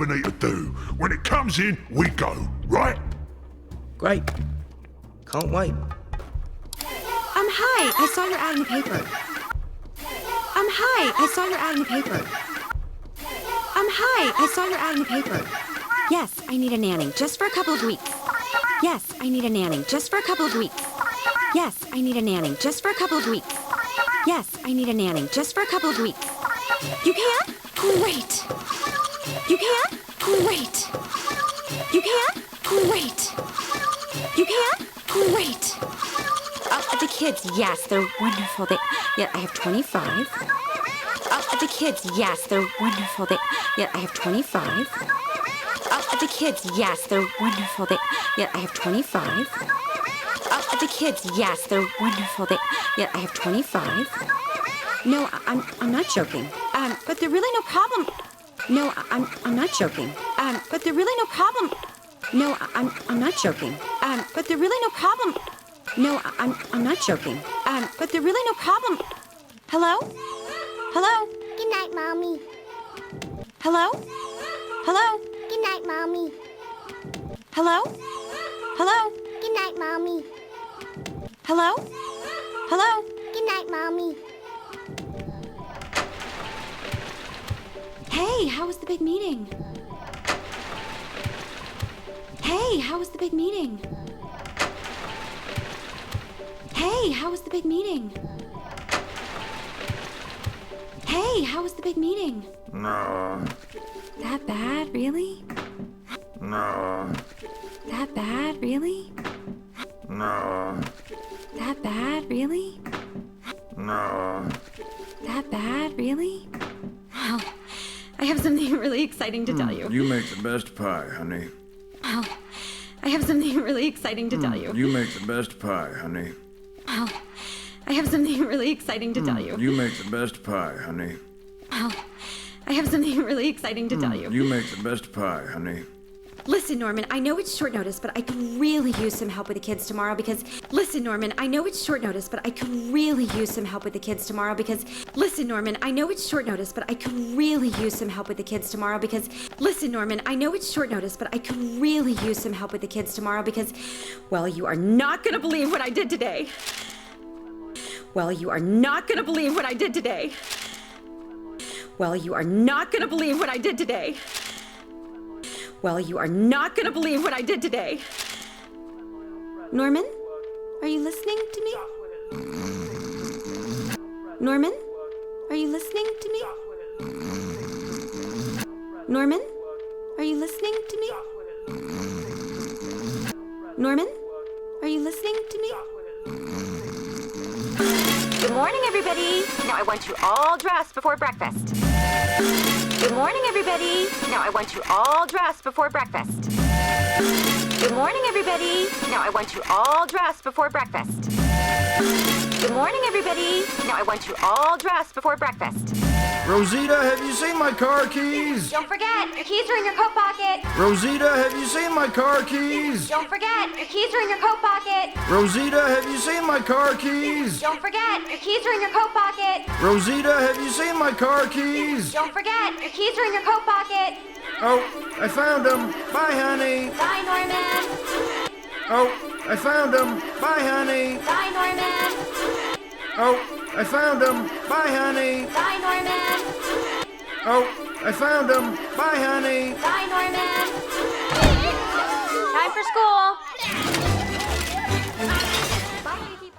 we need to do. When it comes in, we go, right? Great. Can't wait. Hi, I saw your ad in the paper. Hi, I saw your ad in the paper. Hi, I saw your ad in the paper. Yes, I need a nanny, just for a couple of weeks. Yes, I need a nanny, just for a couple of weeks. Yes, I need a nanny, just for a couple of weeks. Yes, I need a nanny, just for a couple of weeks. You can? Great. You can? Great. You can? Great. You can? Great. The kids, yes, they're wonderful. Yeah, I have 25. The kids, yes, they're wonderful. Yeah, I have 25. The kids, yes, they're wonderful. Yeah, I have 25. The kids, yes, they're wonderful. Yeah, I have 25. No, I'm not joking. But they're really no problem. No, I'm not joking. But they're really no problem. No, I'm not joking. But they're really no problem. No, I'm not joking. But they're really no problem. Hello? Hello? Good night, Mommy. Hello? Hello? Good night, Mommy. Hello? Hello? Good night, Mommy. Hello? Hello? Good night, Mommy. Hey, how was the big meeting? Hey, how was the big meeting? Hey, how was the big meeting? Hey, how was the big meeting? No. That bad, really? No. That bad, really? No. That bad, really? No. That bad, really? Well, I have something really exciting to tell you. You make the best pie, honey. Well, I have something really exciting to tell you. You make the best pie, honey. Well, I have something really exciting to tell you. You make the best pie, honey. Well, I have something really exciting to tell you. You make the best pie, honey. Listen, Norman, I know it's short notice, but I could really use some help with the kids tomorrow because... Listen, Norman, I know it's short notice, but I could really use some help with the kids tomorrow because... Listen, Norman, I know it's short notice, but I could really use some help with the kids tomorrow because... Listen, Norman, I know it's short notice, but I could really use some help with the kids tomorrow because... Well, you are not gonna believe what I did today. Well, you are not gonna believe what I did today. Well, you are not gonna believe what I did today. Well, you are not gonna believe what I did today. Norman, are you listening to me? Norman, are you listening to me? Norman, are you listening to me? Norman, are you listening to me? Good morning, everybody. Now I want you all dressed before breakfast. Good morning, everybody. Now I want you all dressed before breakfast. Good morning, everybody. Now I want you all dressed before breakfast. Good morning, everybody. Now I want you all dressed before breakfast. Rosita, have you seen my car keys? Don't forget, your keys are in your coat pocket. Rosita, have you seen my car keys? Don't forget, your keys are in your coat pocket. Rosita, have you seen my car keys? Don't forget, your keys are in your coat pocket. Rosita, have you seen my car keys? Don't forget, your keys are in your coat pocket. Oh, I found them. Bye, honey. Bye, Norman. Oh, I found them. Bye, honey. Bye, Norman. Oh, I found them. Bye, honey. Bye, Norman. Oh, I found them. Bye, honey. Bye, Norman. Time for school.